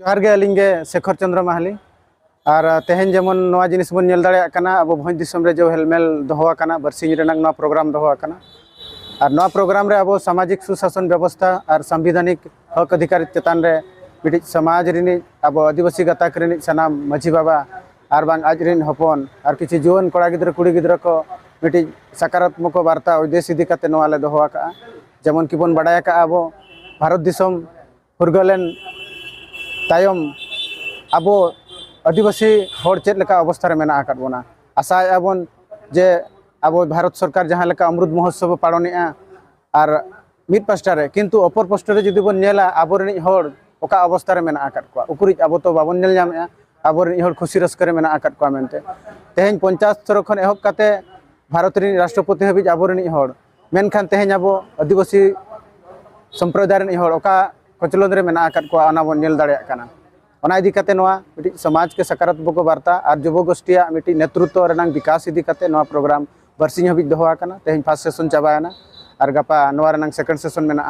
जोहार गे अलिंगे शेखर चंद्र माहली और तेहन जेमन नवा जिनिस बन नेल दाड़े आकना अब भोज दिसम रे जो हेलमेल दोहो आकना बरसिंग रेनांग नवा प्रोग्राम दोहो आकना और नवा प्रोग्राम रे अब सामाजिक सुशासन व्यवस्था और संविधानिक हक अधिकार चेतान रे मिटी समाज रिनी अब आदिवासी गाताक रिनी सनाम माझी बाबा और बांग आज रिन हपन और किछि जुवन कड़ा गिद्रा कुड़ी गिद्रा को मिटी सकारात्मक वार्ता उद्देश्य इदी काते नवा ले दोहो आका जेमन की बन बडाय का अब भारत दिसम फुरगलेन तायम अब आदिवासी हर चेद लेका अवस्था रे मेना आकाद बोना आशा आबन जे अब भारत सरकार जहाँ लेका अमृत महोत्सव पालनेआ और मिड पास्टा रे किंतु अपर पास्टा रे जदि बन नेला आबोरनी हर ओका अवस्था रे मेना आकाद कोआ उकुरिज अब तो बाबन नेल जामेआ आबोरनी हर खुशी रस्कर मेना आकाद कोआ मेनते तेहेन 50 स्तर खन एहब काते भारत रे राष्ट्रपति हबिज आबोरनी हर मेनखान तेहेन अब आदिवासी संप्रदाय रे हर ओका कचलन रे मेना आकाद कोआ ओना बन नेल दाड़े आकाना ओना इदी काते नवा मिटी समाज के सकारात्मक वार्ता और युवा गोष्ठिया मिटी नेतृत्व रेनांग विकास इदी काते नवा प्रोग्राम बरसिंग हबिज दोहो आकाना तेहेन फर्स्ट सेशन चाबायना और गपा नवा रेनांग सेकंड सेशन मेना